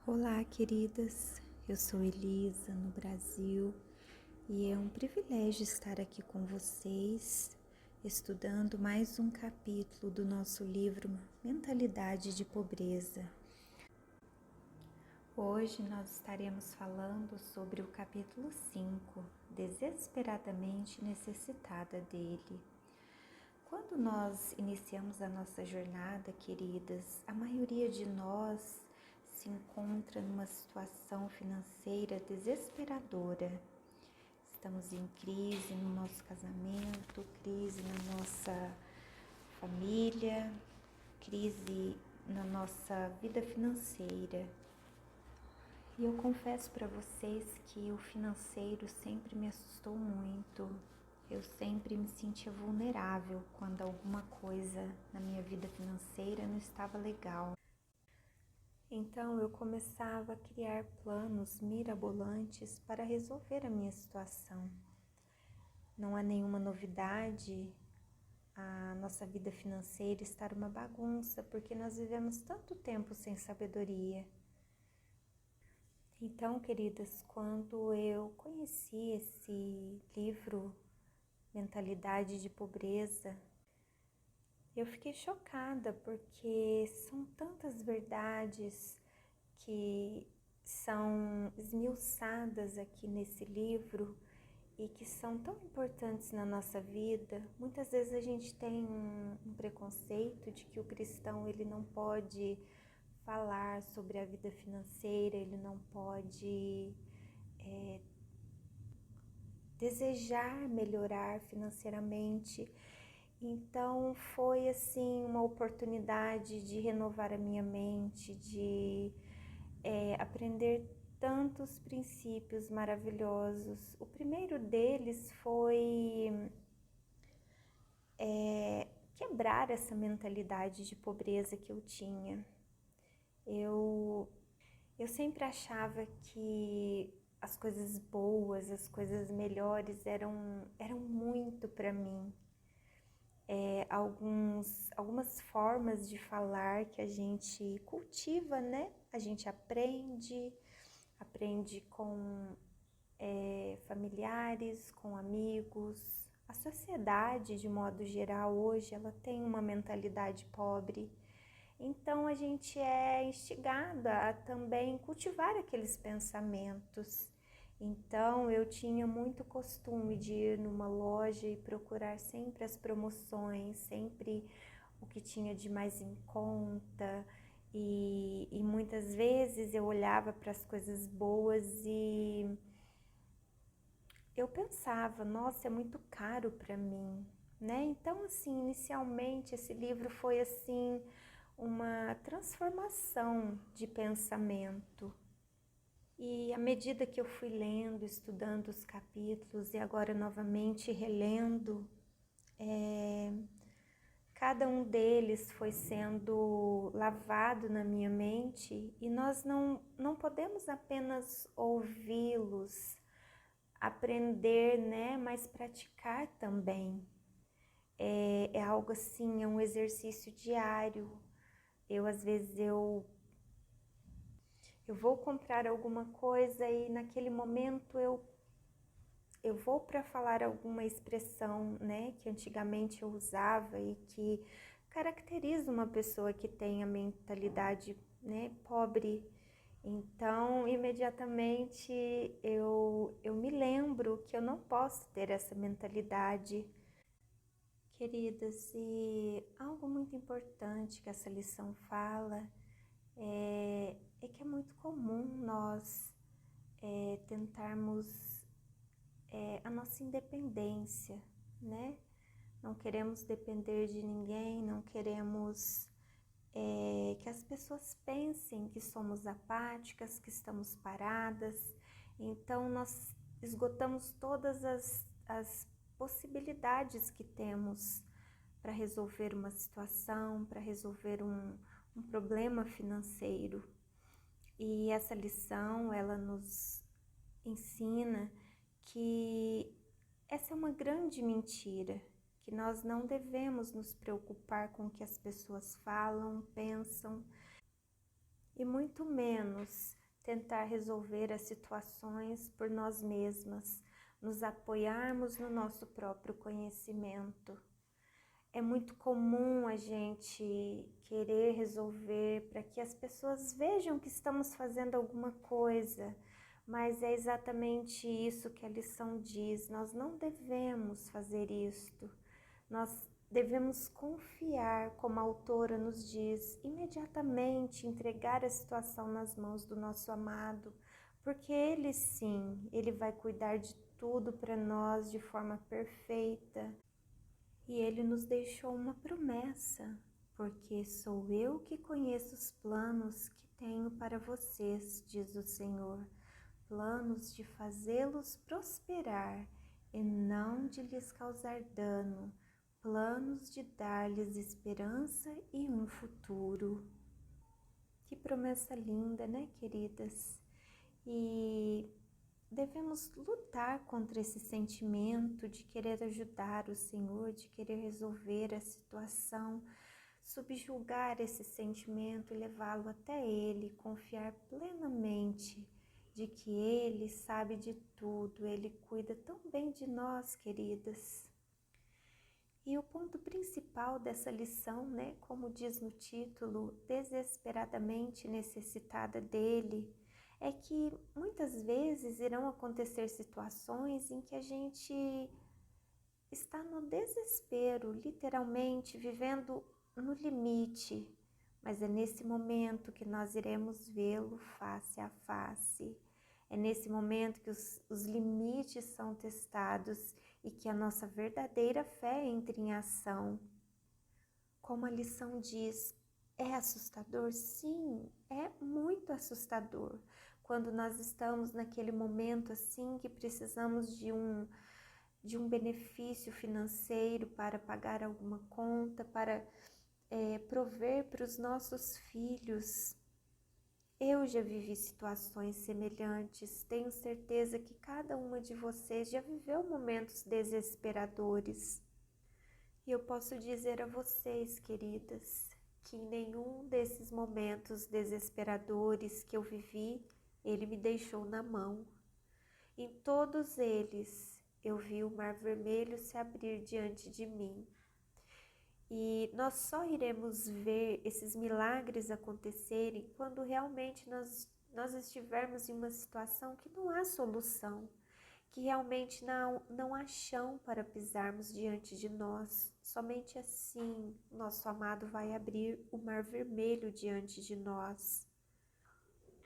Olá, queridas. Eu sou Elisa, no Brasil, e é um privilégio estar aqui com vocês, estudando mais um capítulo do nosso livro Mentalidade de Pobreza. Hoje nós estaremos falando sobre o capítulo 5, Desesperadamente Necessitada dele. Quando nós iniciamos a nossa jornada, queridas, a maioria de nós se encontra numa situação financeira desesperadora. Estamos em crise no nosso casamento, crise na nossa família, crise na nossa vida financeira. E eu confesso para vocês que o financeiro sempre me assustou muito. Eu sempre me sentia vulnerável quando alguma coisa na minha vida financeira não estava legal. Então eu começava a criar planos mirabolantes para resolver a minha situação. Não há nenhuma novidade a nossa vida financeira estar uma bagunça, porque nós vivemos tanto tempo sem sabedoria. Então, queridas, quando eu conheci esse livro Mentalidade de Pobreza, eu fiquei chocada porque são tantas verdades que são esmiuçadas aqui nesse livro e que são tão importantes na nossa vida. Muitas vezes a gente tem um preconceito de que o cristão ele não pode falar sobre a vida financeira, ele não pode desejar melhorar financeiramente. Então foi assim uma oportunidade de renovar a minha mente, de aprender tantos princípios maravilhosos. O primeiro deles foi quebrar essa mentalidade de pobreza que eu tinha. Eu sempre achava que as coisas boas, as coisas melhores eram muito para mim. Algumas formas de falar que a gente cultiva, né? A gente aprende com familiares, com amigos. A sociedade, de modo geral, hoje, ela tem uma mentalidade pobre. Então, a gente é instigada a também cultivar aqueles pensamentos. Então, eu tinha muito costume de ir numa loja e procurar sempre as promoções, sempre o que tinha de mais em conta. E muitas vezes eu olhava para as coisas boas e eu pensava, nossa, é muito caro para mim, né? Então, assim, inicialmente esse livro foi assim uma transformação de pensamento. E à medida que eu fui lendo, estudando os capítulos e agora novamente relendo, cada um deles foi sendo lavado na minha mente e nós não podemos apenas ouvi-los, aprender, né, mas praticar também. É algo assim, é um exercício diário. Às vezes eu vou comprar alguma coisa e naquele momento eu vou para falar alguma expressão, né, que antigamente eu usava e que caracteriza uma pessoa que tem a mentalidade, né, pobre. Então, imediatamente eu me lembro que eu não posso ter essa mentalidade. Queridas, e algo muito importante que essa lição fala é que é muito comum nós tentarmos a nossa independência, né? Não queremos depender de ninguém, não queremos que as pessoas pensem que somos apáticas, que estamos paradas. Então, nós esgotamos todas as possibilidades que temos para resolver uma situação, para resolver um problema financeiro. E essa lição, ela nos ensina que essa é uma grande mentira, que nós não devemos nos preocupar com o que as pessoas falam, pensam, e muito menos tentar resolver as situações por nós mesmas, nos apoiarmos no nosso próprio conhecimento. É muito comum a gente querer resolver para que as pessoas vejam que estamos fazendo alguma coisa, mas é exatamente isso que a lição diz. Nós não devemos fazer isto. Nós devemos confiar, como a autora nos diz, imediatamente entregar a situação nas mãos do nosso amado, porque Ele sim, Ele vai cuidar de tudo para nós de forma perfeita. E Ele nos deixou uma promessa, porque sou eu que conheço os planos que tenho para vocês, diz o Senhor, planos de fazê-los prosperar e não de lhes causar dano, planos de dar-lhes esperança e um futuro. Que promessa linda, né, queridas? E devemos lutar contra esse sentimento de querer ajudar o Senhor, de querer resolver a situação, subjugar esse sentimento e levá-lo até Ele, confiar plenamente de que Ele sabe de tudo, Ele cuida tão bem de nós, queridas. E o ponto principal dessa lição, né, como diz no título, desesperadamente necessitada dele, é que muitas vezes irão acontecer situações em que a gente está no desespero, literalmente vivendo no limite, mas é nesse momento que nós iremos vê-lo face a face. É nesse momento que os limites são testados e que a nossa verdadeira fé entra em ação. Como a lição diz, é assustador? Sim, é muito assustador. Quando nós estamos naquele momento assim que precisamos de um benefício financeiro para pagar alguma conta, para prover para os nossos filhos. Eu já vivi situações semelhantes, tenho certeza que cada uma de vocês já viveu momentos desesperadores. E eu posso dizer a vocês, queridas, que em nenhum desses momentos desesperadores que eu vivi, Ele me deixou na mão. Em todos eles, eu vi o Mar Vermelho se abrir diante de mim. E nós só iremos ver esses milagres acontecerem quando realmente nós estivermos em uma situação que não há solução, que realmente não há chão para pisarmos diante de nós. Somente assim nosso amado vai abrir o Mar Vermelho diante de nós.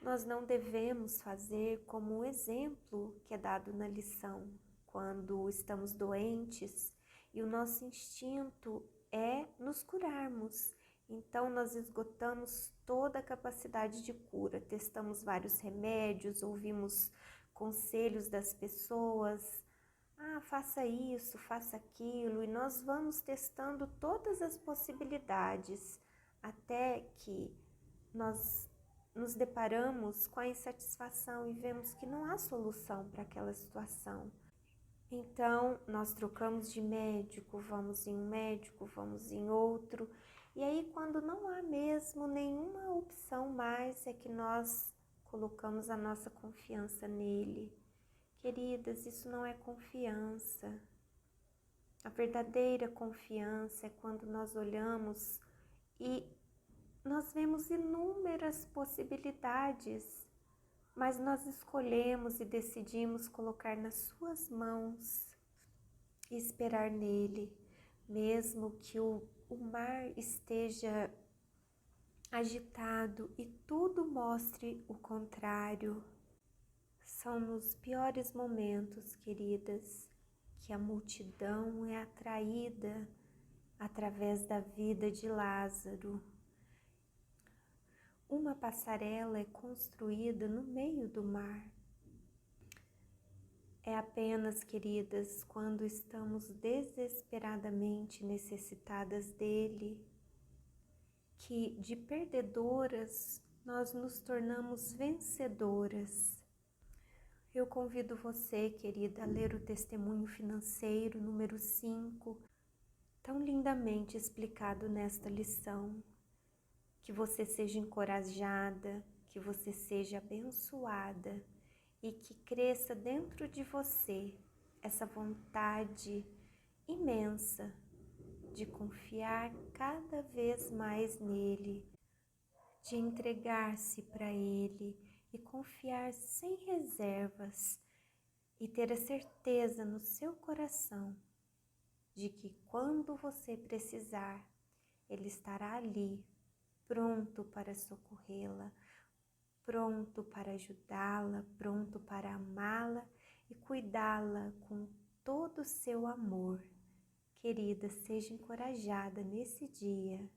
Nós não devemos fazer como o exemplo que é dado na lição, quando estamos doentes e o nosso instinto é nos curarmos. Então nós esgotamos toda a capacidade de cura, testamos vários remédios, ouvimos conselhos das pessoas, faça isso, faça aquilo, e nós vamos testando todas as possibilidades até que nós nos deparamos com a insatisfação e vemos que não há solução para aquela situação. Então, nós trocamos de médico, vamos em um médico, vamos em outro, e aí quando não há mesmo nenhuma opção mais, é que nós colocamos a nossa confiança nele. Queridas, isso não é confiança. A verdadeira confiança é quando nós olhamos e nós vemos inúmeras possibilidades, mas nós escolhemos e decidimos colocar nas suas mãos e esperar nele, mesmo que o mar esteja agitado e tudo mostre o contrário. São nos piores momentos, queridas, que a multidão é atraída através da vida de Lázaro. Uma passarela é construída no meio do mar. É apenas, queridas, quando estamos desesperadamente necessitadas dele, que de perdedoras nós nos tornamos vencedoras. Eu convido você, querida, a ler o testemunho financeiro número 5, tão lindamente explicado nesta lição. Que você seja encorajada, que você seja abençoada e que cresça dentro de você essa vontade imensa de confiar cada vez mais nele, de entregar-se para ele e confiar sem reservas e ter a certeza no seu coração de que quando você precisar, ele estará ali, pronto para socorrê-la, pronto para ajudá-la, pronto para amá-la e cuidá-la com todo o seu amor. Querida, seja encorajada nesse dia